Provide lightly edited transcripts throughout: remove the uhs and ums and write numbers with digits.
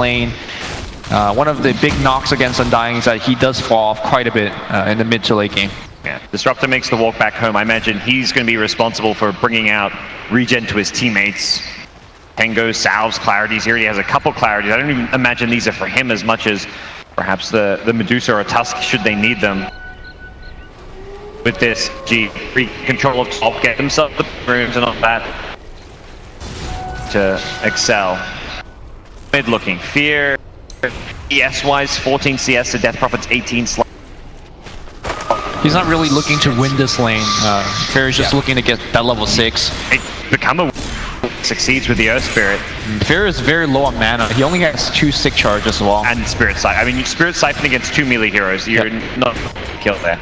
lane. One of the big knocks against Undying is that he does fall off quite a bit in the mid to late game. Yeah, Disruptor makes the walk back home. I imagine he's going to be responsible for bringing out regen to his teammates. Tengo salves clarities. He already has a couple clarities. I don't even imagine these are for him as much as perhaps the Medusa or Tusk should they need them. With this, free control of top, get themselves the rooms and all that to excel. Mid looking. Fear, CS-wise, 14 CS to Death Prophet's 18 slot. He's not really looking to win this lane. Fear is just looking to get that level 6. Become a succeeds with the Earth Spirit. Fear is very low on mana. He only has 2 sick charge as well. And Spirit Siphon. I mean, Spirit Siphon against 2 melee heroes. You're not killed there.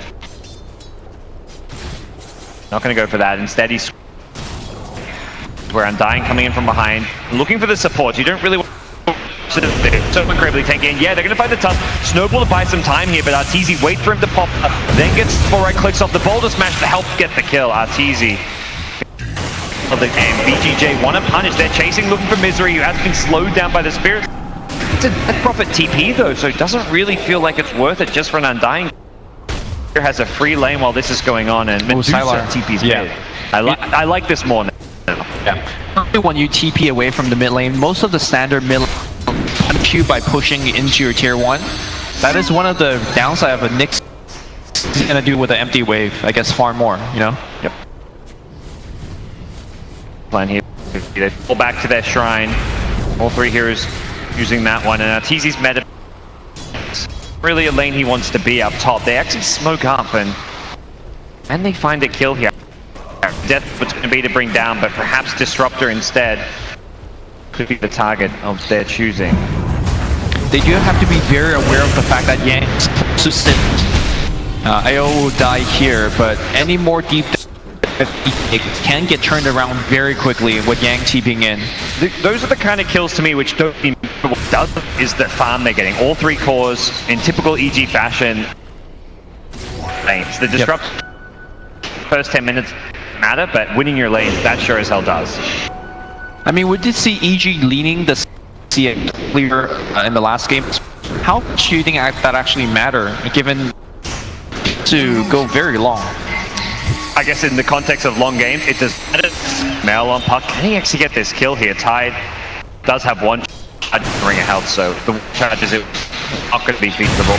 Not going to go for that. Instead, he's where Undying coming in from behind, looking for the support. You don't really want so incredibly tanky. Yeah, they're going to fight the Tusk. Snowball to buy some time here, but Arteezy wait for him to pop up, then gets 4 right clicks off the Boulder Smash to help get the kill. Arteezy of the game. VGJ want to punish. They're chasing, looking for Misery, who has been slowed down by the Spirit. It's a Death Prophet TP though, so it doesn't really feel like it's worth it just for an Undying. Has a free lane while this is going on, and Medusa TP's mid. I like this more now. Yeah. When you TP away from the mid lane, most of the standard mid lane punish you by pushing into your tier 1. That is one of the downside of a Nyx is gonna do with an empty wave. I guess far more, you know. Yep. Plan here. They pull back to their shrine. All 3 heroes using that one, and Arteezy's meta. Really a lane he wants to be up top. They actually smoke up and they find a kill here. Death was going to be to bring down, but perhaps Disruptor instead could be the target of their choosing. They do have to be very aware of the fact that Yang's to sit. IO will die here, but any more deep it can get turned around very quickly with Yang TPing in. Those are the kind of kills to me which don't mean what does is the farm they're getting. All 3 cores in typical EG fashion. Lanes. The disrupt first 10 minutes matter, but winning your lanes, that sure as hell does. I mean, we did see EG leaning the CA clear in the last game. How much do you think that actually matter, given to go very long? I guess in the context of long games, it does matter. Mail on puck. Can he actually get this kill here? Tide does have 1 ring of health, so the charges it not going to be feasible.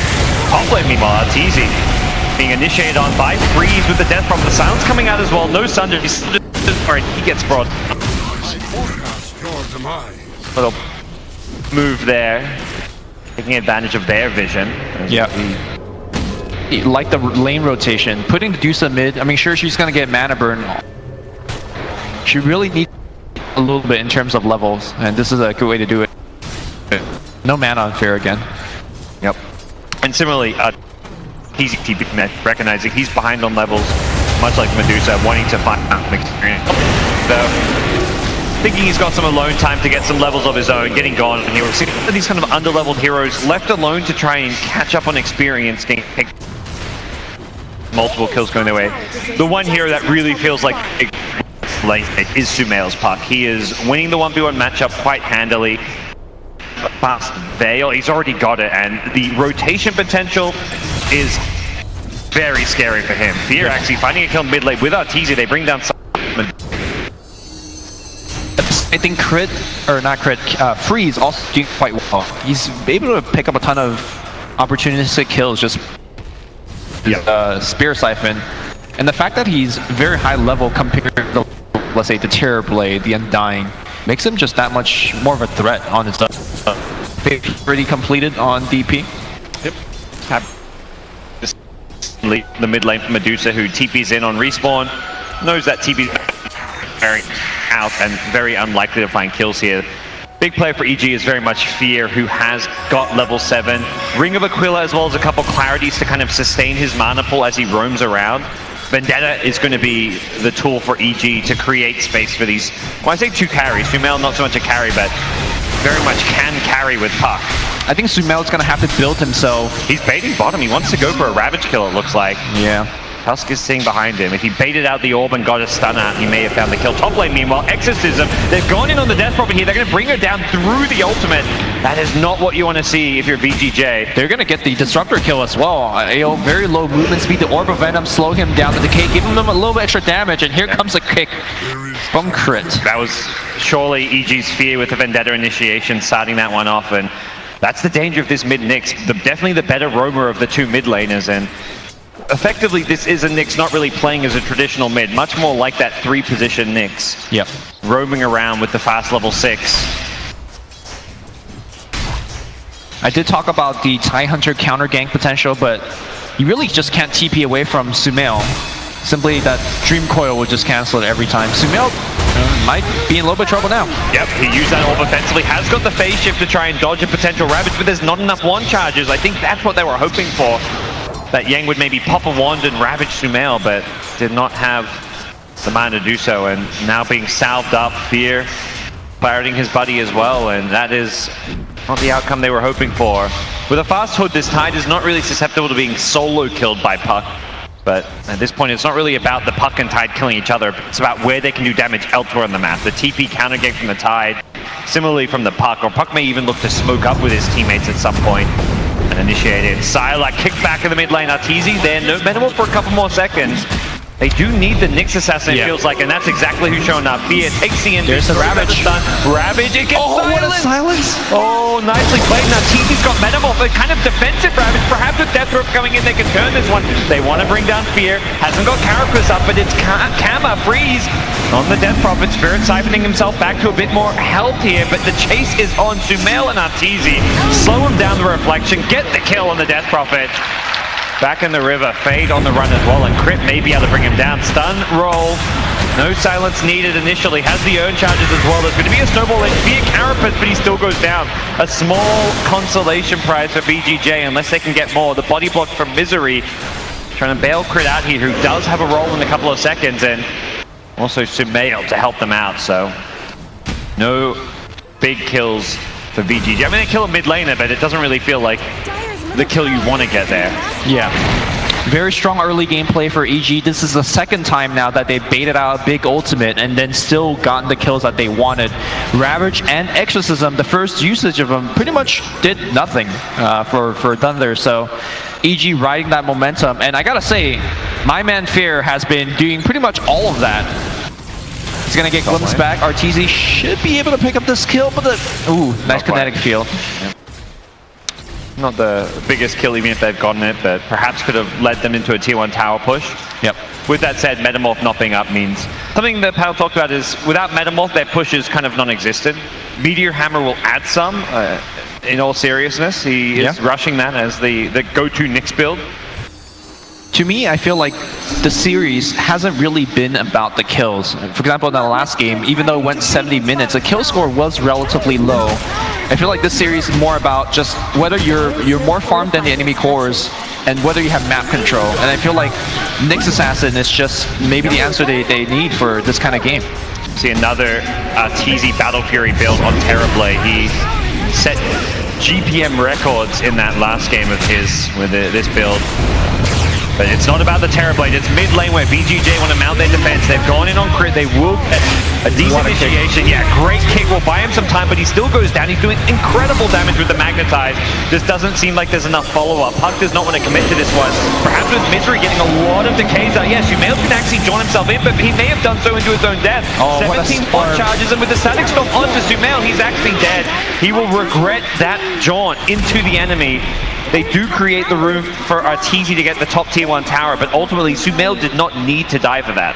Top lane meanwhile, Arteezy being initiated on by Freeze with the Death Prophet. The sound's coming out as well. No Sunder. Alright, he gets brought. Little move there, taking advantage of their vision. Yeah. Like the lane rotation, putting Medusa mid. I mean, sure, she's gonna get mana burn. She really needs a little bit in terms of levels, and this is a good way to do it. No mana on Fear again. Yep. And similarly, he's recognizing he's behind on levels, much like Medusa, wanting to find some experience. So, thinking he's got some alone time to get some levels of his own, getting gone. And he will see these kind of underleveled heroes left alone to try and catch up on experience, getting multiple kills going their way. The one hero that really feels like is Sumail's puck. He is winning the 1v1 matchup quite handily. Past Veil, he's already got it, and the rotation potential is very scary for him. Fear actually finding a kill mid lane with Arteezy. They bring down I think Freeze also doing quite well. He's able to pick up a ton of opportunistic kills just Spear Siphon. And the fact that he's very high level compared to, let's say, the Terror Blade, the Undying, makes him just that much more of a threat on his own. Already completed on DP. Yep. The mid lane for Medusa, who TP's in on respawn, knows that TP's very out and very unlikely to find kills here. Big player for EG is very much Fear, who has got level 7. Ring of Aquila as well as a couple clarities to kind of sustain his mana pool as he roams around. Vendetta is going to be the tool for EG to create space for these, well, I say 2 carries. Sumail not so much a carry, but very much can carry with puck. I think Sumail's going to have to build himself. He's baiting bottom. He wants to go for a Ravage kill, it looks like. Yeah. Tusk is sitting behind him. If he baited out the orb and got a stun out, he may have found the kill. Top lane, meanwhile, Exorcism. They've gone in on the Death Prophet here. They're going to bring her down through the ultimate. That is not what you want to see if you're VGJ. They're going to get the Disruptor kill as well. Very low movement speed. The Orb of Venom slow him down to decay, giving him a little bit extra damage, and here comes a kick from Crit. That was surely EG's fear with the Vendetta initiation, starting that one off, and that's the danger of this mid Nyx. Definitely the better roamer of the two mid laners, and effectively this is a Nyx not really playing as a traditional mid, much more like that 3-position Nyx. Yep. Roaming around with the fast level 6. I did talk about the TIE Hunter counter gank potential, but you really just can't TP away from Sumail. Simply that Dream Coil will just cancel it every time. Sumail might be in a little bit of trouble now. Yep, he used that orb offensively, has got the phase shift to try and dodge a potential Ravage, but there's not enough wand charges. I think that's what they were hoping for. That Yang would maybe pop a wand and Ravage Sumail, but did not have the mana to do so, and now being salved up, Fear firing his buddy as well, and that is not the outcome they were hoping for. With a fast Hood, this Tide is not really susceptible to being solo killed by Puck, but at this point it's not really about the Puck and Tide killing each other, it's about where they can do damage elsewhere on the map. The TP counter game from the Tide, similarly from the Puck, or Puck may even look to smoke up with his teammates at some point and initiate it. Sylar kicked back in the mid lane, Arteezy there, no Metamorph for a couple more seconds. They do need the Nyx Assassin, it feels like, and that's exactly who's showing up. Fear takes the end. There's the Ravage. Ravage, it gets what a silence! Oh, nicely played. Now Arteezy's got Metamorph, a kind of defensive Ravage. Perhaps with Death Rope coming in, they can turn this one. They want to bring down Fear. Hasn't got Carapace up, but it's Kama, Freeze on the Death Prophet. Spirit siphoning himself back to a bit more health here, but the chase is on Sumail and Arteezy. Slow him down the reflection, get the kill on the Death Prophet. Back in the river, Fade on the run as well, and Crit may be able to bring him down. Stun, roll, no silence needed initially, has the Urn charges as well. There's going to be a snowball in Fear Carapace, but he still goes down. A small consolation prize for VGJ, unless they can get more. The body block from Misery, trying to bail Crit out here, who does have a roll in a couple of seconds, and also Sumail to help them out, so no big kills for VGJ. I mean, they kill a mid laner, but it doesn't really feel like the kill you want to get there. Yeah. Very strong early gameplay for EG. This is the second time now that they baited out a big ultimate and then still gotten the kills that they wanted. Ravage and Exorcism, the first usage of them, pretty much did nothing for Thunder. So EG riding that momentum. And I gotta say, my man Fear has been doing pretty much all of that. He's gonna get glimpsed back. Arteezy should be able to pick up this kill, but nice kinetic field. Yep. Not the biggest kill even if they've gotten it, but perhaps could have led them into a tier 1 tower push. Yep. With that said, Metamorph not being up means something that Pal talked about is without Metamorph, their push is kind of non-existent. Meteor Hammer will add some, in all seriousness. He is rushing that as the go-to Nyx build. To me, I feel like the series hasn't really been about the kills. For example, in the last game, even though it went 70 minutes, the kill score was relatively low. I feel like this series is more about just whether you're more farmed than the enemy cores and whether you have map control. And I feel like Nyx Assassin is just maybe the answer they need for this kind of game. See another Arteezy Battle Fury build on Terrorblade. He set GPM records in that last game of his with this build. But it's not about the Terrorblade, it's mid lane where VGJ want to mount their defense. They've gone in on Crit, they will get a decent initiation. Yeah, great kick will buy him some time, but he still goes down. He's doing incredible damage with the Magnetize. Just doesn't seem like there's enough follow-up. Puck does not want to commit to this one. Perhaps with Misery getting a lot of decays out. Yes, Sumail can actually join himself in, but he may have done so into his own death. 17 point charges, and with the static stop onto Sumail, he's actually dead. He will regret that jaunt into the enemy. They do create the room for Arteezy to get the top tier 1 tower, but ultimately Sumail did not need to die for that.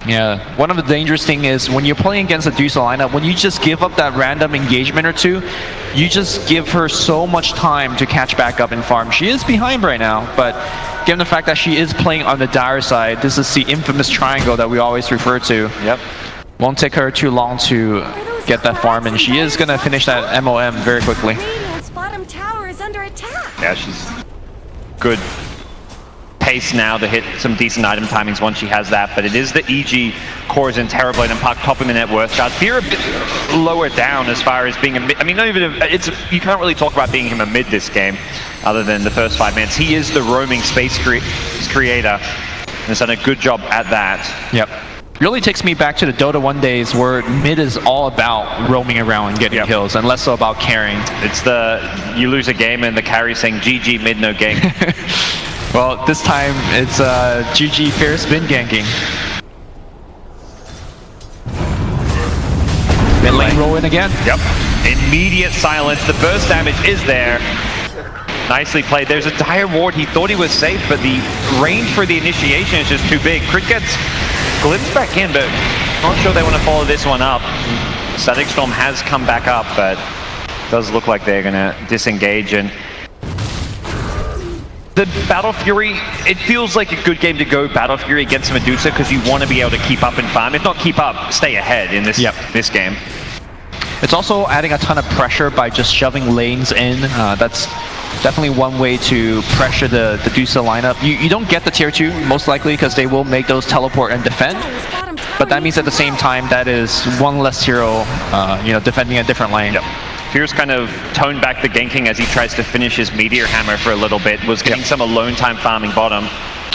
Yeah, one of the dangerous things is when you're playing against a Dusa lineup, when you just give up that random engagement or two, you just give her so much time to catch back up and farm. She is behind right now, but given the fact that she is playing on the dire side, this is the infamous triangle that we always refer to. Yep. Won't take her too long to get that farm, and she is going to finish that MOM very quickly. Yeah, she's good pace now to hit some decent item timings once she has that, but it is the EG cores in Terrorblade and Puck topping the net worth chart. Fear a bit lower down as far as being a mid. I mean, not even you can't really talk about being him a mid this game, other than the first 5 minutes. He is the roaming space creator, and has done a good job at that. Yep. Really takes me back to the Dota 1 days where mid is all about roaming around and getting kills and less so about carrying. It's you lose a game and the carry saying GG mid no gank. Well, this time it's GG fair spin ganking. Mid lane roll in again. Yep. Immediate silence. The burst damage is there. Nicely played. There's a dire ward. He thought he was safe, but the range for the initiation is just too big. Crit gets glimpsed back in, but not sure they want to follow this one up. Static Storm has come back up, but it does look like they're going to disengage. And the Battle Fury, it feels like a good game to go Battle Fury against Medusa because you want to be able to keep up and farm. If not keep up, stay ahead in this game. It's also adding a ton of pressure by just shoving lanes in. That's definitely one way to pressure the Dusa lineup. You don't get the tier 2 most likely because they will make those teleport and defend. But that means at the same time that is one less hero, defending a different lane. Yep. Fear's kind of toned back the ganking as he tries to finish his Meteor Hammer for a little bit. Was getting some alone time farming bottom.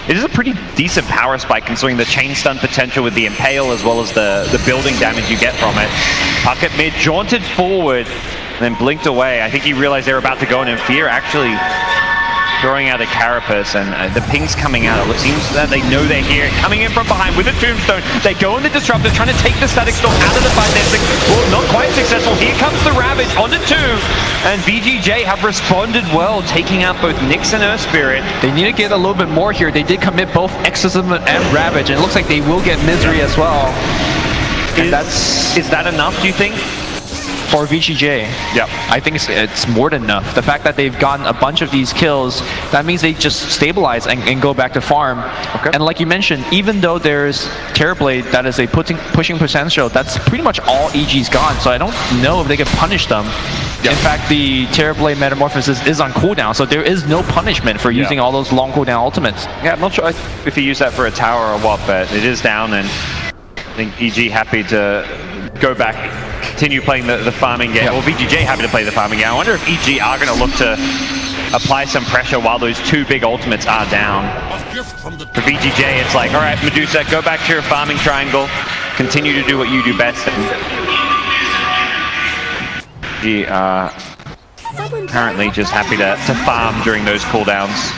It is a pretty decent power spike considering the chain stun potential with the Impale as well as the building damage you get from it. Puck at mid, jaunted forward, and then blinked away. I think he realized they were about to go in, and Fear actually throwing out a Carapace, and the ping's coming out. It seems that they know they're here. Coming in from behind with a Tombstone. They go in the Disruptor, trying to take the Static Storm out of the fight. Well, not quite successful. Here comes the Ravage onto 2, and VGJ have responded well, taking out both Nyx and Earth Spirit. They need to get a little bit more here. They did commit both Exorcism and Ravage, and it looks like they will get Misery as well. Is that enough, do you think? For VGJ, I think it's more than enough. The fact that they've gotten a bunch of these kills, that means they just stabilize and go back to farm. Okay. And like you mentioned, even though there's Terrorblade that is a pushing potential, that's pretty much all EG's gone. So I don't know if they can punish them. In fact, the Terrorblade Metamorphosis is on cooldown, so there is no punishment for using all those long cooldown ultimates. Yeah, I'm not sure if he used that for a tower or what, but it is down, and I think EG happy to go back, continue playing the farming game. Well, VGJ happy to play the farming game. I wonder if EG are going to look to apply some pressure while those 2 big ultimates are down. For VGJ, it's like, all right, Medusa, go back to your farming triangle. Continue to do what you do best. He apparently just happy to farm during those cooldowns.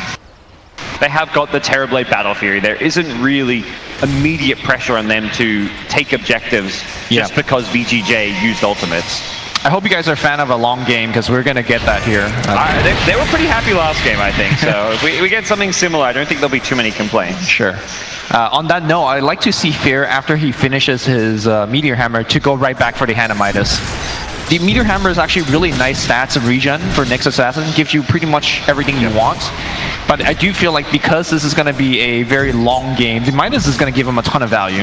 They have got the Terrorblade Battle Fury. There isn't really immediate pressure on them to take objectives just because VGJ used ultimates. I hope you guys are a fan of a long game because we're going to get that here. They were pretty happy last game, I think. So if we get something similar, I don't think there'll be too many complaints. Sure. On that note, I'd like to see Fear, after he finishes his Meteor Hammer, to go right back for the Hanamitis. The Meteor Hammer is actually really nice stats of regen for Nyx Assassin. Gives you pretty much everything you want. But I do feel like because this is going to be a very long game, the Midas is going to give him a ton of value.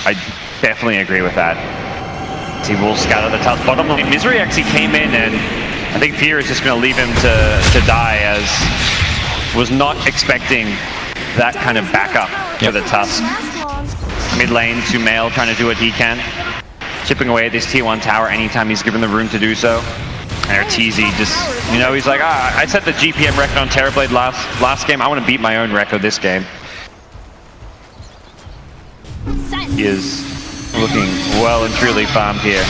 I definitely agree with that. He will scatter the tough bottom lane. Misery actually came in, and I think Fear is just going to leave him to die, as was not expecting that kind of backup for the Tusk. Mid lane, Sumail trying to do what he can. Chipping away at this tier 1 tower anytime he's given the room to do so. And Arteezy just, he's like, I set the GPM record on Terrorblade last game. I want to beat my own record this game. He is looking well and truly farmed here.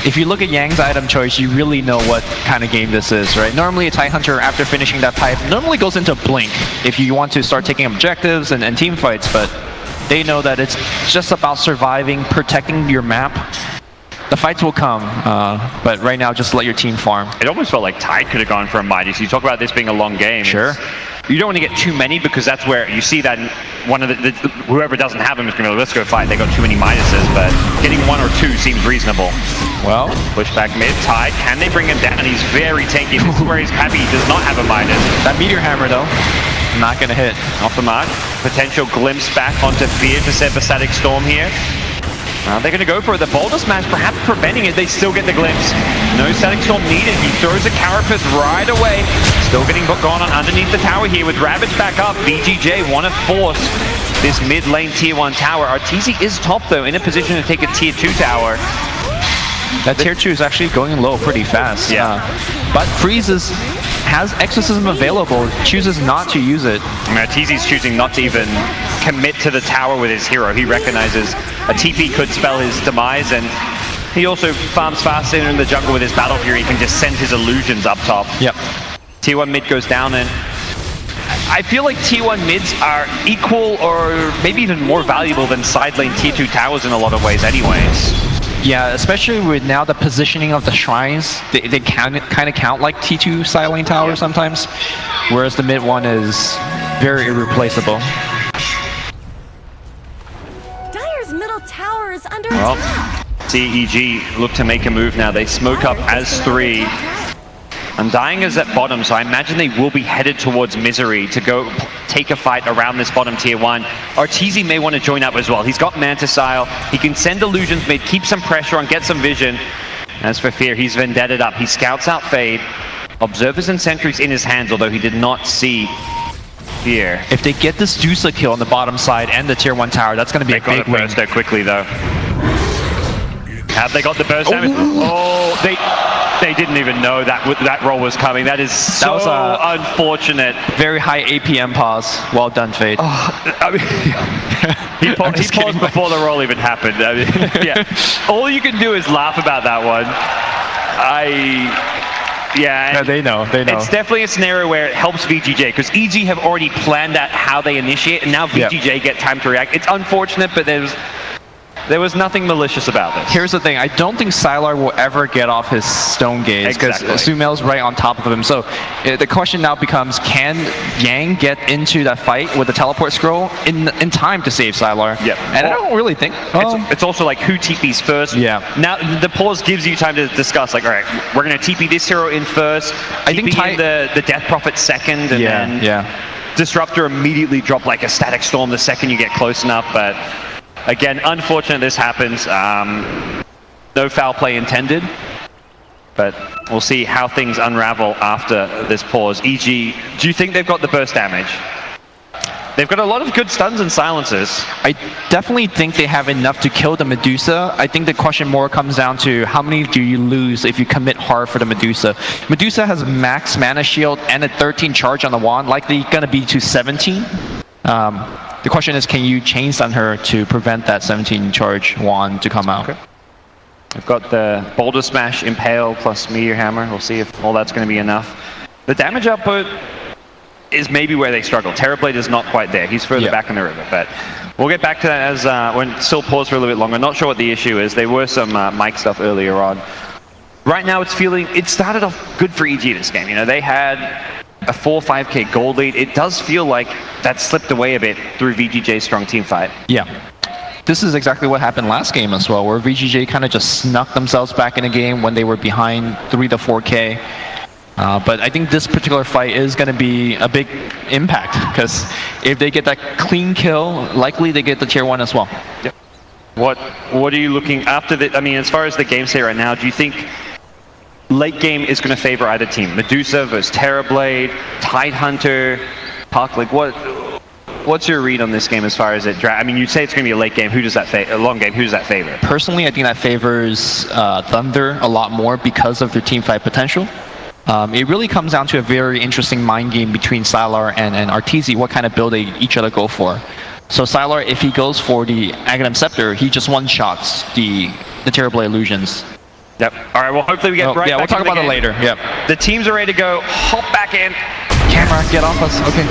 If you look at Yang's item choice, you really know what kind of game this is, right? Normally a Tidehunter, after finishing that pipe, normally goes into Blink if you want to start taking objectives and team fights, but they know that it's just about surviving, protecting your map. The fights will come, but right now just let your team farm. It almost felt like Tide could have gone for a Mighty. You talk about this being a long game. Sure. You don't want to get too many because that's where you see that one of whoever doesn't have them is going to be like, let's go fight. They got too many Midases, but getting 1 or 2 seems reasonable. Well, push back mid, Tide. Can they bring him down? He's very tanky. This is where he's happy. He does not have a Midas. That Meteor Hammer though, not going to hit. Off the mark. Potential glimpse back onto Fear to set the Static Storm here. They're going to go for it. The Boulder Smash perhaps preventing it. They still get the glimpse. No Static Storm needed. He throws a Carapace right away. Still getting gone on underneath the tower here with Ravage back up. VGJ want to force this mid lane tier 1 tower. Arteezy is top though, in a position to take a tier 2 tower. That tier 2 is actually going low pretty fast. Yeah. But Freeze has Exorcism available, chooses not to use it. Teezy's choosing not to even commit to the tower with his hero. He recognizes a TP could spell his demise, and he also farms fast in the jungle with his Battle Fury. He can just send his illusions up top. Yep. Tier 1 mid goes down, and I feel like Tier 1 mids are equal or maybe even more valuable than side lane Tier 2 towers in a lot of ways anyways. Yeah, especially with now the positioning of the shrines, they kind of count like T2 side lane tower sometimes, whereas the mid one is very irreplaceable. Dire's middle tower is under attack. CEG look to make a move now. They smoke up as 3. Undying is at bottom, so I imagine they will be headed towards Misery to go take a fight around this bottom Tier 1. Arteezy may want to join up as well. He's got Mantisile. He can send illusions mid, keep some pressure on, get some vision. As for Fear, he's vendetted up. He scouts out Fade. Observers and Sentries in his hands, although he did not see Fear. If they get this Dusa kill on the bottom side and the Tier 1 tower, that's going to be a big win. Burst there quickly, though. Have they got the burst damage? Oh, they didn't even know that roll was coming. That is so unfortunate. Very high APM pause. Well done, Fade. I mean, he paused before the roll even happened. I mean, yeah. All you can do is laugh about that one. Yeah, they know. It's definitely a scenario where it helps VGJ, because EG have already planned out how they initiate, and now VGJ get time to react. It's unfortunate, but there was nothing malicious about this. Here's the thing, I don't think Sylar will ever get off his stone gaze, because Sumail's right on top of him. So the question now becomes, can Yang get into that fight with the teleport scroll in time to save Sylar? Yep. And I don't really think. It's also like who TPs first. Yeah. Now the pause gives you time to discuss, like, all right, we're going to TP this hero in first. I think the Death Prophet second, and then Disruptor immediately drop like a Static Storm the second you get close enough, but again, unfortunate this happens. No foul play intended, but we'll see how things unravel after this pause. EG, do you think they've got the burst damage? They've got a lot of good stuns and silences. I definitely think they have enough to kill the Medusa. I think the question more comes down to how many do you lose if you commit hard for the Medusa. Medusa has max mana shield and a 13 charge on the wand, likely going to be to 17. The question is, can you chain stun her to prevent that 17 charge wand to come out? Okay. We've got the Boulder Smash, Impale, plus Meteor Hammer. We'll see if all that's going to be enough. The damage output is maybe where they struggle. Terrorblade is not quite there. He's further back in the river, but we'll get back to that as we're still paused for a little bit longer. Not sure what the issue is. There were some mic stuff earlier on. Right now, it started off good for EG this game. You know, they had a 4-5k gold lead. It does feel like that slipped away a bit through VGJ's strong team fight. Yeah. This is exactly what happened last game as well, where VGJ kind of just snuck themselves back in a game when they were behind 3 to 4k. But I think this particular fight is going to be a big impact, because if they get that clean kill, likely they get the tier 1 as well. Yep. What are you looking after the, I mean, as far as the game state right now, do you think late game is going to favor either team? Medusa versus Terrorblade, Tidehunter, Puck, like what's your read on this game as far as it I mean, you'd say it's going to be a late game. Who does that favor? A long game. Who does that favor? Personally, I think that favors Thunder a lot more because of their team fight potential. It really comes down to a very interesting mind game between Sylar and Arteezy, what kind of build they each other go for. So Sylar, if he goes for the Aghanim Scepter, he just one-shots the Terrorblade Illusions. Yep. All right, well, hopefully we get right back. Yeah, we'll talk about it later. Yep. The teams are ready to go. Hop back in. Camera, get off us. Okay.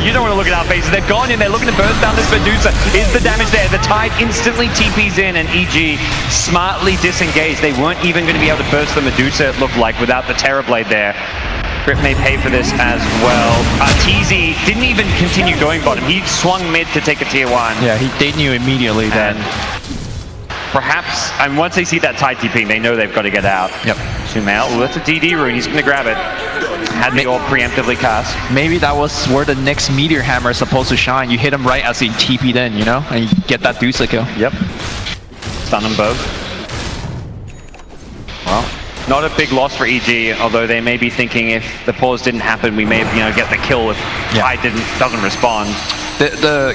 You don't want to look at our faces. They've gone in. They're looking to burst down this Medusa. Is the damage there? The Tide instantly TPs in, and EG smartly disengaged. They weren't even going to be able to burst the Medusa, it looked like, without the Terrorblade there. Grip may pay for this as well. Arteezy didn't even continue going bottom. He swung mid to take a tier 1. Yeah, they knew immediately then. Perhaps, and once they see that Tide TPing, they know they've got to get out. Yep. Sumail, well, that's a DD rune. He's going to grab it. Had the all preemptively cast. Maybe that was where the next Meteor Hammer is supposed to shine. You hit him right as he TP'd in, you know? And you get that Dusa kill. Yep. Stun them both. Well, not a big loss for EG, although they may be thinking if the pause didn't happen, we may, get the kill if Tide doesn't respond. The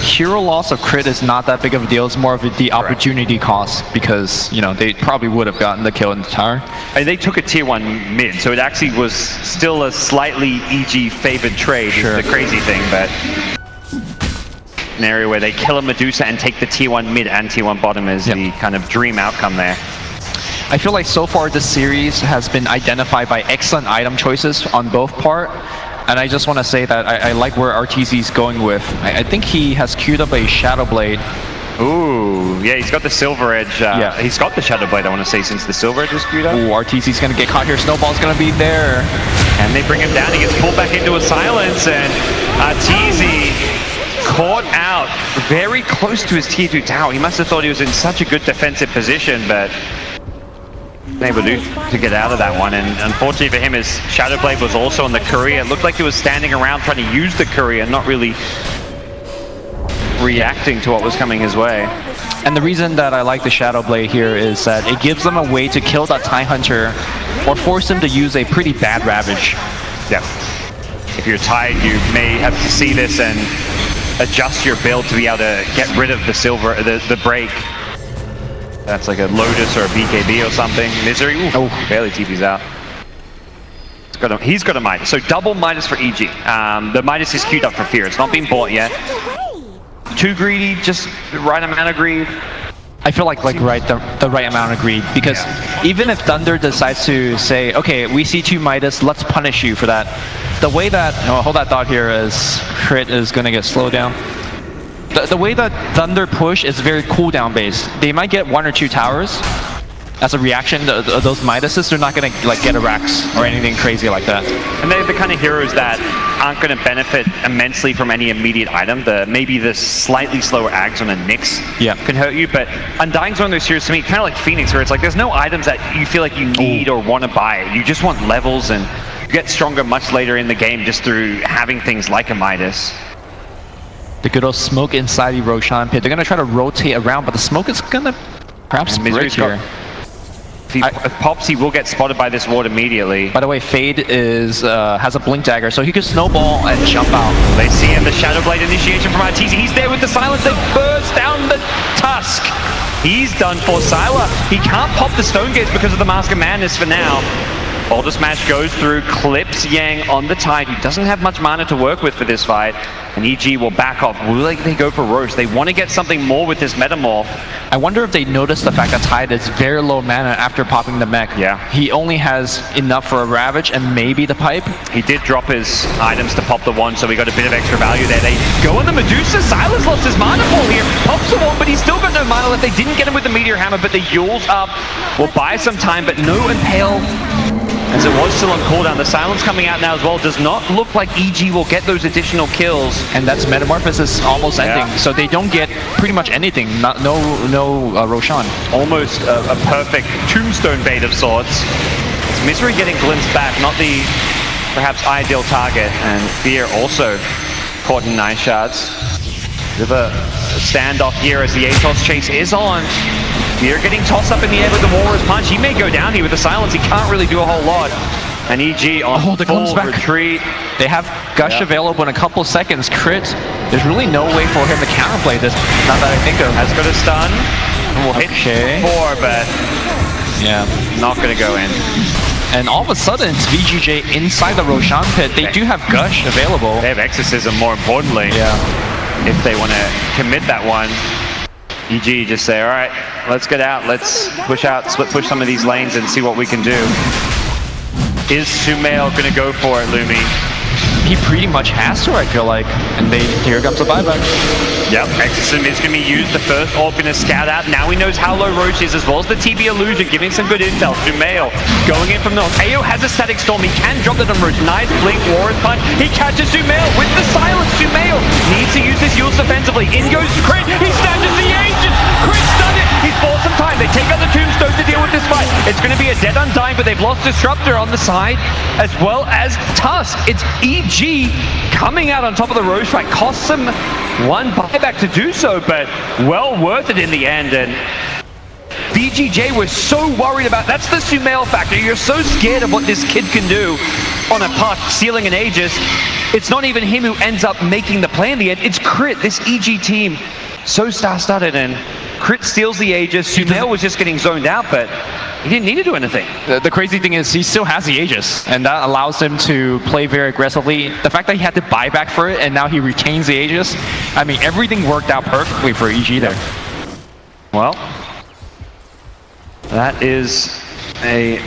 hero loss of crit is not that big of a deal. It's more of the opportunity cost because, you know, they probably would have gotten the kill in the tower. And they took a tier 1 mid, so it actually was still a slightly EG favored trade. Sure. Is the crazy thing, but an area where they kill a Medusa and take the tier 1 mid and tier 1 bottom is the kind of dream outcome there. I feel like so far this series has been identified by excellent item choices on both part. And I just want to say that I like where RTZ's going with. I think he has queued up a Shadow Blade. Ooh, yeah, he's got the Silver Edge. Yeah, he's got the Shadow Blade, I want to say, since the Silver Edge was queued up. Ooh, RTZ's going to get caught here. Snowball's going to be there. And they bring him down. He gets pulled back into a silence. And RTZ caught out very close to his tier 2 tower. He must have thought he was in such a good defensive position, but able to get out of that one, and unfortunately for him, his Shadow Blade was also on the courier. It looked like he was standing around trying to use the courier, not really reacting to what was coming his way. And the reason that I like the Shadow Blade here is that it gives them a way to kill that TIE Hunter or force him to use a pretty bad Ravage. Yeah. If you're tied, you may have to see this and adjust your build to be able to get rid of the the break. That's like a Lotus or a BKB or something. Misery, ooh, barely TP's out. He's got a Midas, so double Midas for EG. The Midas is queued up for Fear. It's not been bought yet. Too greedy, just the right amount of greed. I feel like the right amount of greed, because even if Thunder decides to say, okay, we see 2 Midas, let's punish you for that. The way that, hold that thought here as crit is going to get slowed down. The way that Thunder push is very cooldown based. They might get 1 or 2 towers as a reaction to those Midases. They're not going to like get a Rax or anything crazy like that. And they're the kind of heroes that aren't going to benefit immensely from any immediate item. Maybe the slightly slower Ags on a Nyx can hurt you, but Undying's one of those heroes to me, kind of like Phoenix, where it's like there's no items that you feel like you need or want to buy. You just want levels, and you get stronger much later in the game just through having things like a Midas. The good old smoke inside the Roshan pit. They're going to try to rotate around, but the smoke is going to perhaps break here. If he pops, he will get spotted by this ward immediately. By the way, Fade has a Blink Dagger, so he can snowball and jump out. They see him, the Shadow Blade initiation from RTZ. He's there with the silence. They burst down the Tusk. He's done for. Sylar, he can't pop the Stone Gates because of the Mask of Madness for now. Boulder Smash goes through, clips Yang on the Tide, who doesn't have much mana to work with for this fight. And EG will back off. Will they go for Roche? They want to get something more with this Metamorph. I wonder if they notice the fact that Tide is very low mana after popping the mech. Yeah. He only has enough for a Ravage and maybe the Pipe. He did drop his items to pop the one, so we got a bit of extra value there. They go on the Medusa. Sylar's lost his mana pool here. Pops the one, but he's still got no mana left. They didn't get him with the Meteor Hammer, but the Yule's up. Will buy some time, but no Impale. As it was still on cooldown, the silence coming out now as well. Does not look like EG will get those additional kills. And that's Metamorphosis almost ending, so they don't get pretty much anything. No Roshan. Almost a perfect tombstone bait of sorts. It's Misery getting glimpsed back, not the perhaps ideal target. And Fear also caught in 9 shots. Bit of a standoff here as the Atos chase is on. Fear getting tossed up in the air with the Walrus Punch. He may go down here with the silence. He can't really do a whole lot. And EG on full retreat. They have Gush available in a couple seconds. Crit. There's really no way for him to counterplay this. Not that I think of. Has got a stun. Will hit 4, but not going to go in. And all of a sudden, it's VGJ inside the Roshan pit. They do have Gush available. They have Exorcism, more importantly. Yeah. If they want to commit that one. EG just say, all right, let's get out. Let's push out, split push some of these lanes and see what we can do. Is Sumail going to go for it, Lumi? He pretty much has to, I feel like. And here comes the buyback. Yep, Exorcism is going to be used. The first orb going to scout out. Now he knows how low Roche is, as well as the TB illusion, giving some good intel. Sumail going in from the north. AO has a Static Storm. He can drop that on Roche. Nice blink, Warren Punch. He catches Sumail with the silence. Sumail needs to use his Yules defensively. In goes Crit. He snatches the Agent. Crit's done it. He's bought some time. They take out the Tombstone to deal with this fight. It's going to be a dead Undying, but they've lost Disruptor on the side, as well as Tusk. It's EG coming out on top of the Roche fight. Costs him 1 buyback to do so, but well worth it in the end. And VGJ was so worried about, that's the Sumail factor. You're so scared of what this kid can do on a puck, stealing an Aegis. it's not even him who ends up making the play in the end. It's Crit, this EG team, so star-studded, and Crit steals the Aegis. Sumail was just getting zoned out, but he didn't need to do anything. The crazy thing is he still has the Aegis, and that allows him to play very aggressively. The fact that he had to buy back for it, and now he retains the Aegis, I mean, everything worked out perfectly for EG there. Well, that is a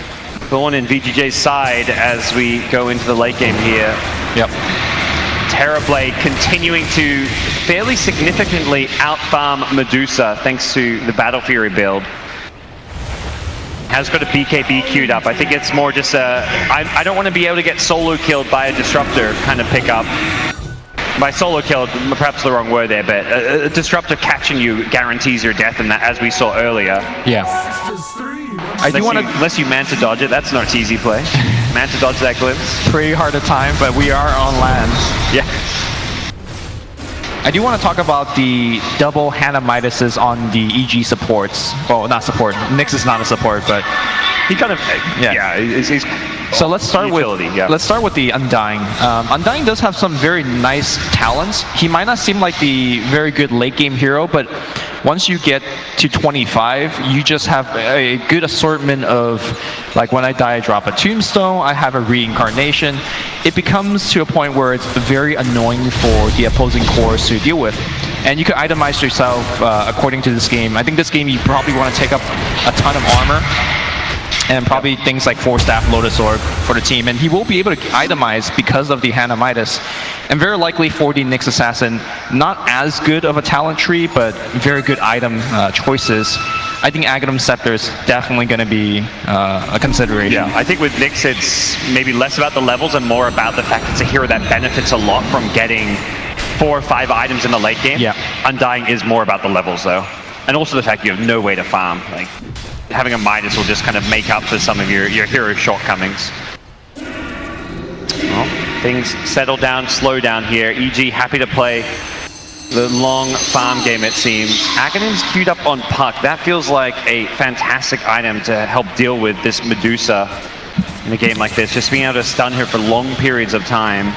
thorn in VGJ's side as we go into the late game here. Yep. Terrorblade continuing to fairly significantly outfarm Medusa thanks to the Battle Fury build. Has got a BKB queued up. I think it's more just a, I don't want to be able to get solo killed by a disruptor kind of pickup. By solo killed, perhaps the wrong word there, but a disruptor catching you guarantees your death in that, as we saw earlier. Yeah. I do want to, unless you man to dodge it, that's not an easy play. Man to dodge that glimpse. pretty hard to time, but we are on land. Yeah. I do want to talk about the double Hannah Midases on the EG supports. Well, not support. Nyx is not a support, but he kind of, he's so let's start utility, with let's start with the Undying. Undying does have some very nice talents. He might not seem like the very good late game hero, but once you get to 25, you just have a good assortment of, like, when I die, I drop a tombstone, I have a reincarnation. It becomes to a point where it's very annoying for the opposing cores to deal with. And you can itemize yourself according to this game. I think this game you probably want to take up a ton of armor and probably things like 4-staff Lotus Orb for the team. And he will be able to itemize because of the Hannah Midas. And very likely for the Nyx Assassin, not as good of a talent tree, but very good item choices. I think Aghanim Scepter is definitely going to be a consideration. Yeah, I think with Nyx it's maybe less about the levels and more about the fact it's a hero that benefits a lot from getting 4 or 5 items in the late game. Yeah. Undying is more about the levels though. And also the fact you have no way to farm. Like, having a Midas will just kind of make up for some of your hero shortcomings. Well, things settle down, slow down here. EG happy to play the long farm game, it seems. Aghanim's queued up on Puck. That feels like a fantastic item to help deal with this Medusa in a game like this. Just being able to stun her for long periods of time.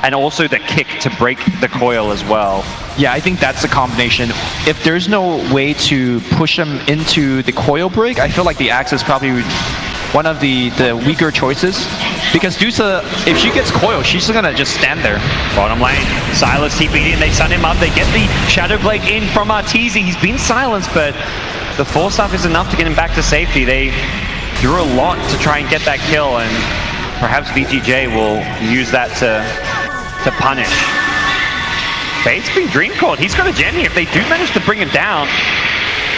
And also the kick to break the coil as well. Yeah, I think that's the combination. If there's no way to push him into the coil break, I feel like the axe is probably one of the weaker choices. Because Dusa, if she gets coil, she's gonna just stand there. Bottom lane, Silas TP'd in, they stun him up, they get the Shadow Blade in from Arteezy. He's been silenced, but the 4-staff is enough to get him back to safety. They do a lot to try and get that kill, and perhaps VGJ will use that to punish. Fate's been dream called. He's got a gem here. If they do manage to bring him down,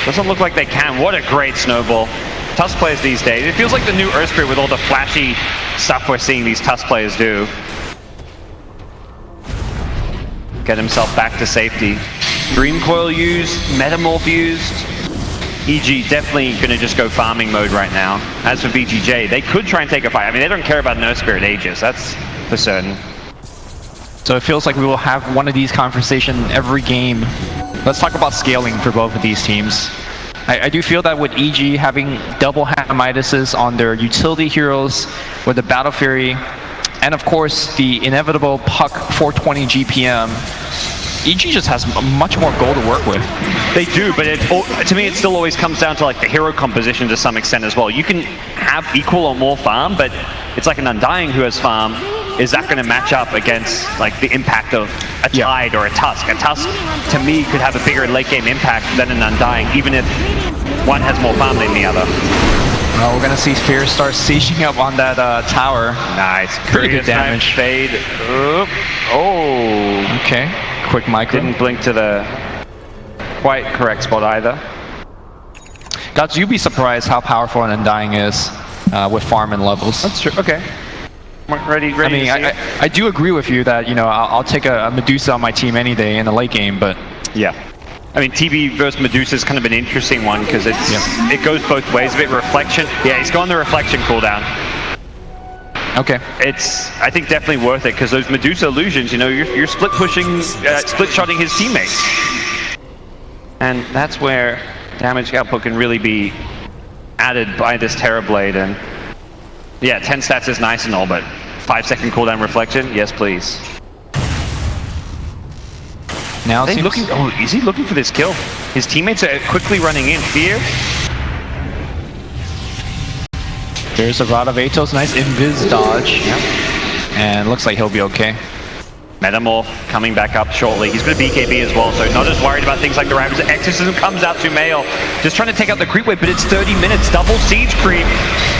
doesn't look like they can. What a great snowball. Tusk players these days. It feels like the new Earth Spirit with all the flashy stuff we're seeing these Tusk players do. Get himself back to safety. Dream Coil used, Metamorph used. EG definitely going to just go farming mode right now. As for VGJ, they could try and take a fight. I mean, they don't care about No Spirit Aegis, that's for certain. So it feels like we will have one of these conversations every game. Let's talk about scaling for both of these teams. I do feel that with EG having double Hannah Midases on their utility heroes, with the Battle Fury, and of course the inevitable Puck 420 GPM, EG just has much more goal to work with. They do, but to me it still always comes down to like the hero composition to some extent as well. You can have equal or more farm, but it's like an Undying who has farm. Is that going to match up against like the impact of a Tide or a Tusk? A Tusk, to me, could have a bigger late game impact than an Undying, even if one has more farm than the other. Well, we're going to see Fear start sieging up on that tower. Nice. Pretty good damage. Fade. Oop. Oh. Okay. Quick micro. Didn't blink to the quite correct spot either. Guys, you'd be surprised how powerful an Undying is with farm and levels. That's true. Okay. Ready I mean, I do agree with you that, you know, I'll take a Medusa on my team any day in the late game, but... Yeah. I mean, TB versus Medusa is kind of an interesting one because it goes both ways. A bit reflection. Yeah, he's gone the reflection cooldown. Okay. It's, I think, definitely worth it because those Medusa illusions, you know, you're split pushing, split shotting his teammates. And that's where damage output can really be added by this Terrorblade. And yeah, 10 stats is nice and all, but 5-second cooldown reflection, yes please. Now Are they seems... looking? Oh, is he looking for this kill? His teammates are quickly running in. Fear. There's a Rod of Atos, nice invis dodge. Yep. And looks like he'll be okay. Metamorph coming back up shortly. He's got a BKB as well, so not as worried about things like the Ravage. Exorcism comes out to Mail, just trying to take out the creep wave, but it's 30 minutes. Double siege creep.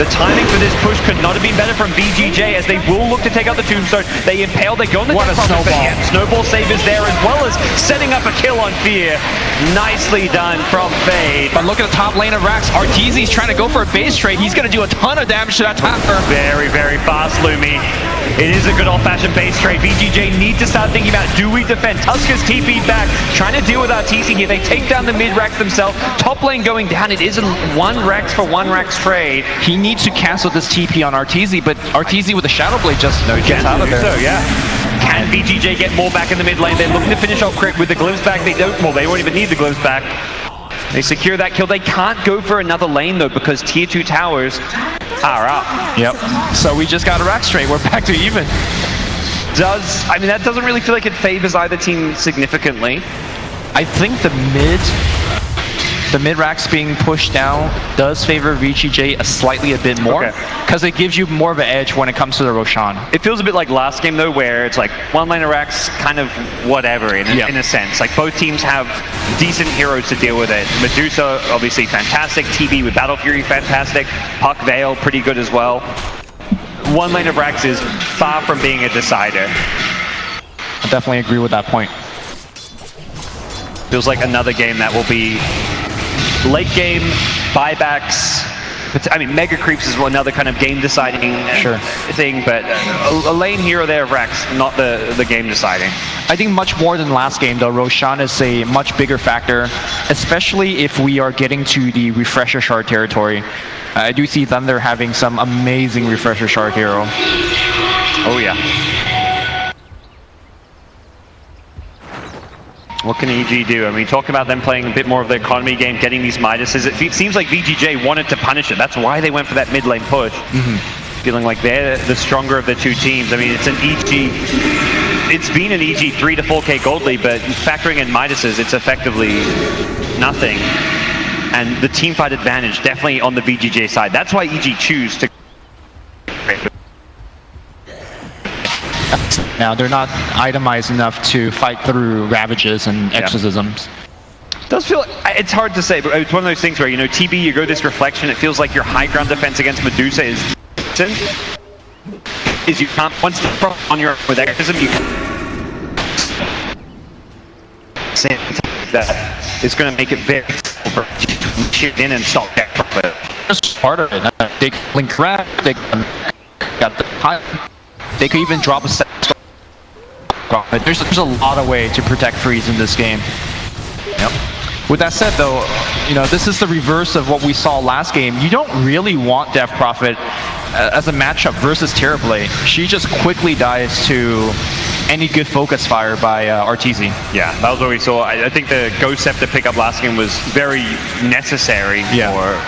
The timing for this push could not have been better from VGJ, as they will look to take out the Tombstone. They impale, they go on the What a snowball. Yeah, snowball save is there, as well as setting up a kill on Fear. Nicely done from Fade. But look at the top lane of Rax. Arteezy's trying to go for a base trade. He's going to do a ton of damage to that tower. Very, very fast, Lumi. It is a good old-fashioned base trade. VGJ need to start thinking about, do we defend? Tusker's TP'd back, trying to deal with Arteezy here. They take down the mid-Rex themselves. Top lane going down. It is a one Rex for one Rex trade. He needs to cancel this TP on Arteezy, but Arteezy with the Shadow Blade just gets out of there. So, yeah. Can VGJ get more back in the mid lane? They're looking to finish off Crit with the glimpse back. They don't, well, they won't even need the glimpse back. They secure that kill. They can't go for another lane though, because tier 2 towers are up. Yep. So we just got a Rax trade. We're back to even. I mean, that doesn't really feel like it favors either team significantly. I think the mid Rax being pushed down does favor VGJ slightly a bit more, because it gives you more of an edge when it comes to the Roshan. It feels a bit like last game though, where it's like one lane of Rax, kind of whatever in a sense. Like both teams have decent heroes to deal with it. Medusa, obviously fantastic. TB with Battle Fury, fantastic. Puck Veil, pretty good as well. One lane of Rax is far from being a decider. I definitely agree with that point. Feels like another game that will be late game, buybacks. I mean, Mega Creeps is another kind of game deciding thing, but a lane here or there of Rax, not the game deciding. I think much more than last game though, Roshan is a much bigger factor, especially if we are getting to the Refresher Shard territory. I do see Thunder having some amazing Refresher Shard hero. Oh yeah. What can EG do? I mean, talk about them playing a bit more of the economy game, getting these Midases. It seems like VGJ wanted to punish it. That's why they went for that mid lane push. Feeling like they're the stronger of the two teams. I mean, it's an EG. It's been an EG 3 to 4K gold lead, but factoring in Midases, it's effectively nothing. And the team fight advantage definitely on the VGJ side. That's why EG choose to. Now they're not itemized enough to fight through Ravages and Exorcisms. Does feel, it's hard to say, but it's one of those things where, you know, TB, you go this reflection, it feels like your high ground defense against Medusa is you can't, once on your with Exorcism, you can't that it's going to make it very difficult to chip in and stop that profit. That's part of it. They can link rat, they got the high, they could even drop a set. There's a lot of way to protect Freeze in this game. Yep. With that said though, you know, this is the reverse of what we saw last game. You don't really want Death Prophet as a matchup versus Terrorblade. She just quickly dies to any good focus fire by Arteezy. Yeah, that was what we saw. I think the Ghost Scepter pickup last game was very necessary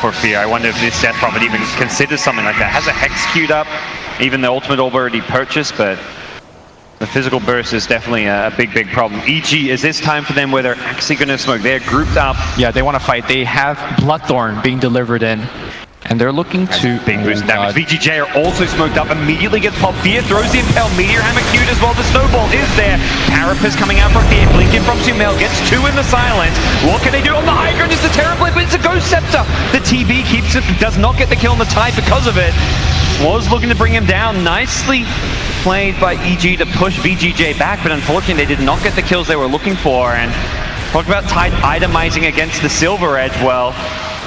for Fear. I wonder if this Death Prophet even considers something like that. Has a Hex queued up, even the ultimate orb already purchased, but the physical burst is definitely a big, big problem. EG, is this time for them where they're actually going to smoke? They're grouped up. Yeah, they want to fight. They have Bloodthorn being delivered in, and they're looking to... Big boost damage. VGJ are also smoked up. Immediately gets popped. Fear throws the Impel. Meteor Hammer queued as well. The Snowball is there. Carapace coming out from Fear. Blinking from Sumail. Gets 2 in the silence. What can they do? On the high ground is the Terrorblade, but it's a Ghost Scepter. The TB keeps it, does not get the kill on the Tide because of it. Was looking to bring him down. Nicely played by EG to push VGJ back, but unfortunately they did not get the kills they were looking for. And talk about Tide itemizing against the Silver Edge. Well,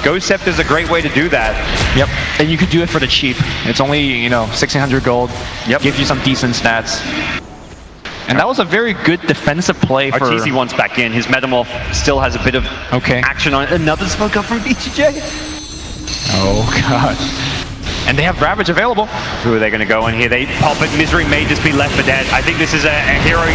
Ghost Scepter is a great way to do that. Yep. And you could do it for the cheap. It's only, you know, 1600 gold. Yep. Gives you some decent stats. And that was a very good defensive play for... Arteezy wants back in. His Metamorph still has a bit of action on it. Another smoke up from VGJ. Oh, God. And they have Ravage available. Who are they going to go in here? They pop it. Misery may just be left for dead. I think this is a hero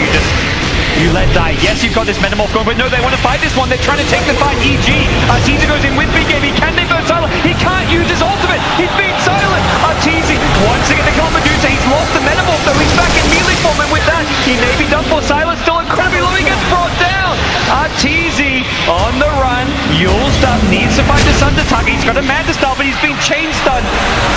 you let die. Yes, you've got this Metamorph going, but no, they want to fight this one. They're trying to take the fight. EG. Arteezy goes in with BKB. Can they burn Silent? He can't use his ultimate. He's being silent. Arteezy wants to get the kill on Medusa. He's lost the Metamorph, though. He's back in melee form, and with that, he may be done for. Silent still incredibly low. He gets brought down. got a man to start, but he's been chain stunned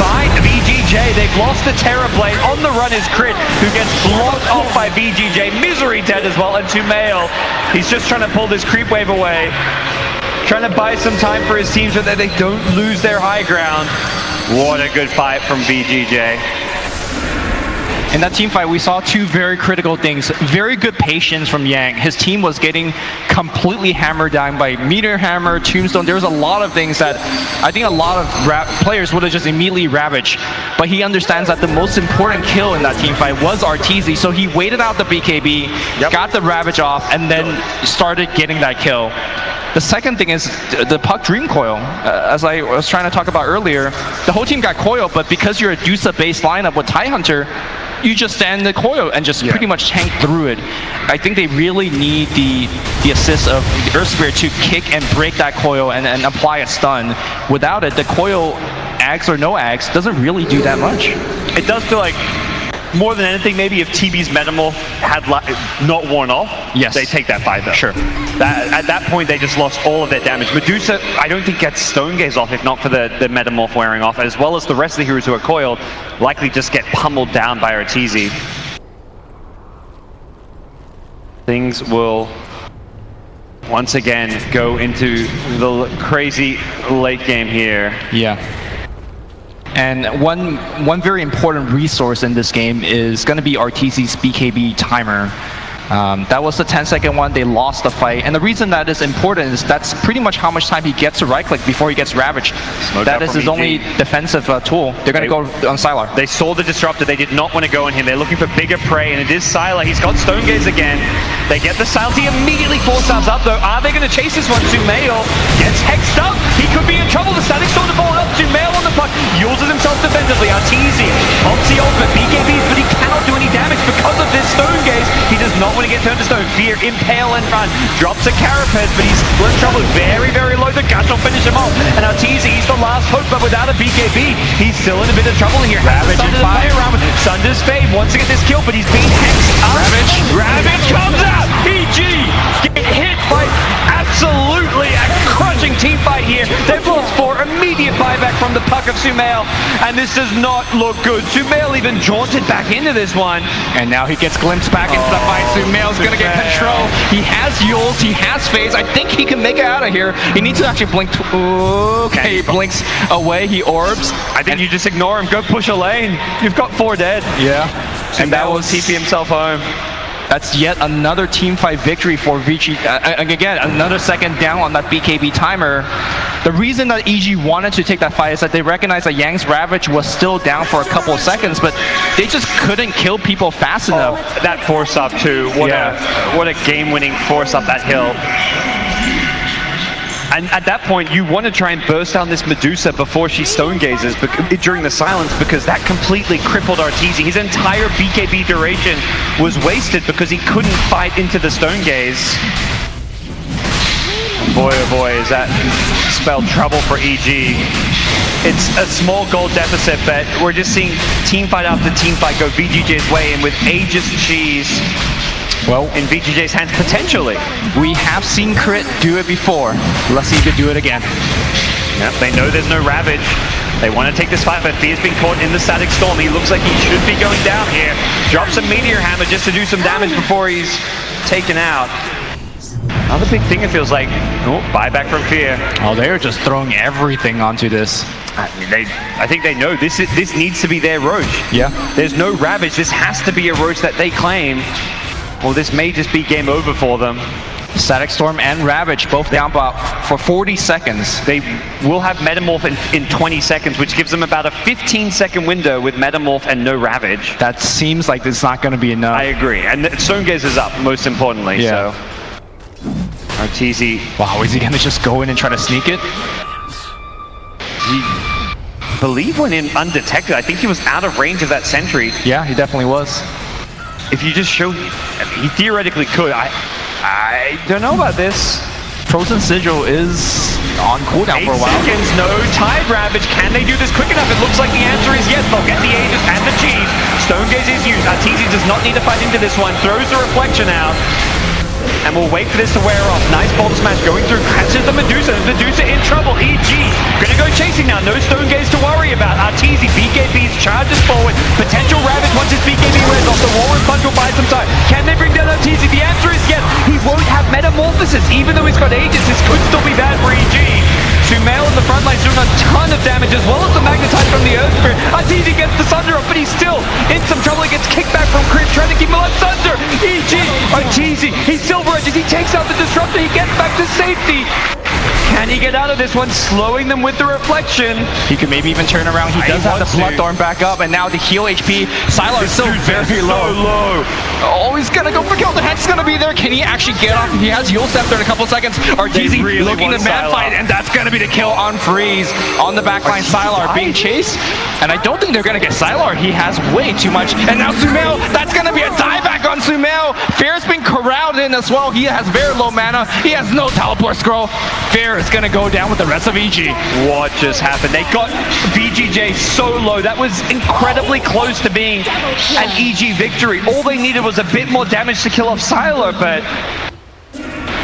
by VGJ. They've lost the Terror Blade. On the run is Crit, who gets blocked off by VGJ. Misery dead as well, and Tumail. He's just trying to pull this creep wave away. Trying to buy some time for his team so that they don't lose their high ground. What a good fight from VGJ. In that team fight, we saw two very critical things. Very good patience from Yang. His team was getting completely hammered down by Meteor Hammer, Tombstone. There was a lot of things that I think a lot of players would have just immediately ravaged. But he understands that the most important kill in that team fight was RTZ, so he waited out the BKB, got the Ravage off, and then started getting that kill. The second thing is the Puck Dream Coil. As I was trying to talk about earlier, the whole team got coil, but because you're a Dusa-based lineup with Tidehunter, you just stand the coil and just pretty much tank through it. I think they really need the assist of Earth Spirit to kick and break that coil and apply a stun. Without it, the coil, Ags or no Ags, doesn't really do that much. It does feel like, more than anything, maybe if TB's Metamorph had not worn off, they take that fight though. Sure. At that point, they just lost all of their damage. Medusa, I don't think gets Stone Gaze off if not for the Metamorph wearing off, as well as the rest of the heroes who are coiled, likely just get pummeled down by Arteezy. Things will once again go into the crazy late game here. Yeah. And one very important resource in this game is going to be Arteezy's BKB timer. That was the 10-second one. They lost the fight. And the reason that is important is that's pretty much how much time he gets to right-click before he gets ravaged. That is his only defensive tool. They're going to go on Sylar. They saw the Disruptor. They did not want to go on him. They're looking for bigger prey, and it is Sylar. He's got Stone Gaze again. They get the Sylar. He immediately 4-stars up, though. Are they going to chase this one? Tumail gets hexed up. He could be in trouble. The Static Storm to fall out. Tumail on the puck. Uses himself defensively. Arteezy pops the ultimate BKBs, but he cannot do any damage because of this Stone Gaze. He does not want to get turned to stone. Fear, impale and run. Drops a Carapace, but he's in trouble. Very, very low. The Gush will finish him off. And Arteezy, he's the last hope, but without a BKB, he's still in a bit of trouble here. Ravage and fire around. Sunder's Fade wants to get this kill, but he's being hexed up. Ravage comes out. EG get hit by absolutely a crushing team fight here. They've lost 4. Immediate buyback from the puck of Sumail, and this does not look good. Sumail even jaunted back into this one. And now he gets glimpsed back into the fight. Sumail's going to get control. He has Yules, he has Phase. I think he can make it out of here. He needs to actually blink. Okay, he blinks away, he orbs. I think you just ignore him. Go push a lane. You've got 4 dead. Yeah. And that will TP himself home. That's yet another team fight victory for VG. Again, another second down on that BKB timer. The reason that EG wanted to take that fight is that they recognized that Yang's Ravage was still down for a couple of seconds, but they just couldn't kill people fast enough. That force up too. What a game-winning force up that hill. And at that point, you want to try and burst down this Medusa before she stone gazes during the silence, because that completely crippled Arteezy. His entire BKB duration was wasted because he couldn't fight into the stone gaze. Boy, oh boy, is that spelled trouble for EG. It's a small goal deficit, but we're just seeing team fight after team fight go VGJ's way, and with Aegis Cheese in VGJ's hands, potentially. We have seen Crit do it before. Let's see if he can do it again. Yep, they know there's no Ravage. They want to take this fight, but Fear's been caught in the Static Storm. He looks like he should be going down here. Drops a Meteor Hammer just to do some damage before he's taken out. Another big thing, it feels like. Oh, buyback from Fear. Oh, they're just throwing everything onto this. I think they know this needs to be their Roche. Yeah. There's no Ravage. This has to be a Roche that they claim. Well, this may just be game over for them. Static Storm and Ravage both down for 40 seconds. They will have Metamorph in 20 seconds, which gives them about a 15-second window with Metamorph and no Ravage. That seems like it's not going to be enough. I agree. And Stone Gaze is up, most importantly. Yeah. So Arteezy. Wow, is he going to just go in and try to sneak it? I believe went in undetected. I think he was out of range of that sentry. Yeah, he definitely was. If you just show, he theoretically could. I don't know about this. Frozen Sigil is on cooldown for a while. 8 seconds, no Tide Ravage. Can they do this quick enough? It looks like the answer is yes. They'll get the Aegis and the Cheese. Stone Gaze is used. Arteezy does not need to fight into this one. Throws the Reflection out. And we'll wait for this to wear off. Nice bomb smash going through. Catches the Medusa. Medusa in trouble. EG gonna go chasing now. No stone gaze to worry about. Arteezy, BKBs, charges forward. Potential Ravage once his BKB wears off. The War and Punch will buy some time. Can they bring down Arteezy? The answer is yes. He won't have Metamorphosis. Even though he's got Aegis, this could still be bad for EG. Sumail in the front line doing a ton of damage as well as the Magnetize from the Earth Spirit. Arteezy gets the Sunder up, but he's still in some trouble. He gets kicked back from Crit, trying to keep him alive. Sunder! EG! Arteezy! He Silver Edges, he takes out the Disruptor, he gets back to safety. Can he get out of this one, slowing them with the reflection? He could maybe even turn around. He does have the Bloodthorn back up, and now the heal HP. Sylar is still very low. Oh, he's gonna go for kill. The Hex is gonna be there. Can he actually get off? He has Yule Scepter in a couple seconds. Arteezy really looking to mad fight, and that's gonna be the kill on Freeze. On the backline, Sylar being chased, and I don't think they're gonna get Sylar. He has way too much. And now Sumail, that's gonna be a dieback on Sumail. Fair's been corralled in as well. He has very low mana. He has no teleport scroll. Fair is gonna go down with the rest of EG. What just happened? They got VGJ so low. That was incredibly close to being an EG victory. All they needed was a bit more damage to kill off Sylar, but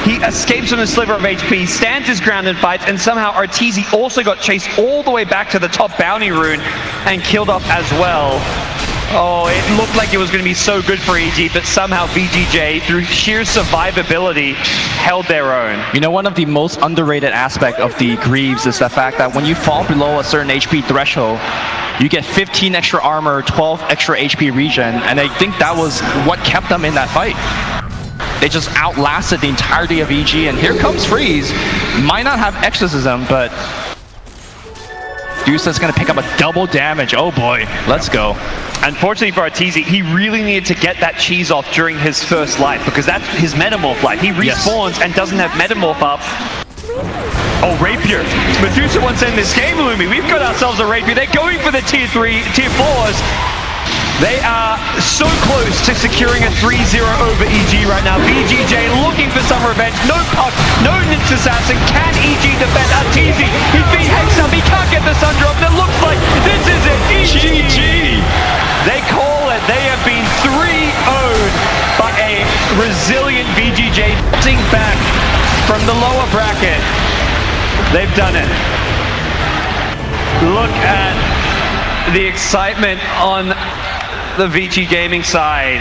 he escapes on a sliver of HP, stands his ground and fights, and somehow Arteezy also got chased all the way back to the top bounty rune and killed off as well. Oh, it looked like it was going to be so good for EG, but somehow VGJ, through sheer survivability, held their own. You know, one of the most underrated aspect of the Greaves is the fact that when you fall below a certain HP threshold, you get 15 extra armor, 12 extra HP regen, and I think that was what kept them in that fight. They just outlasted the entirety of EG, and here comes Freeze. Might not have Exorcism, but Dusa's gonna pick up a double damage. Oh boy, let's go. Unfortunately for Arteezy, he really needed to get that cheese off during his first life, because that's his Metamorph life. He respawns and doesn't have Metamorph up. Oh, Rapier. Medusa wants to end this game, Lumi. We've got ourselves a Rapier. They're going for the tier 3, tier 4s. They are so close to securing a 3-0 over EG right now. VGJ looking for some revenge. No Puck, no Ninja Assassin. Can EG defend? Arteezy, he's being hexed up. He can't get the Sun Drop. And it looks like this is it. EG. They call it. They have been 3-0'd by a resilient VGJ. Sing back from the lower bracket. They've done it. Look at the excitement on the VG Gaming side.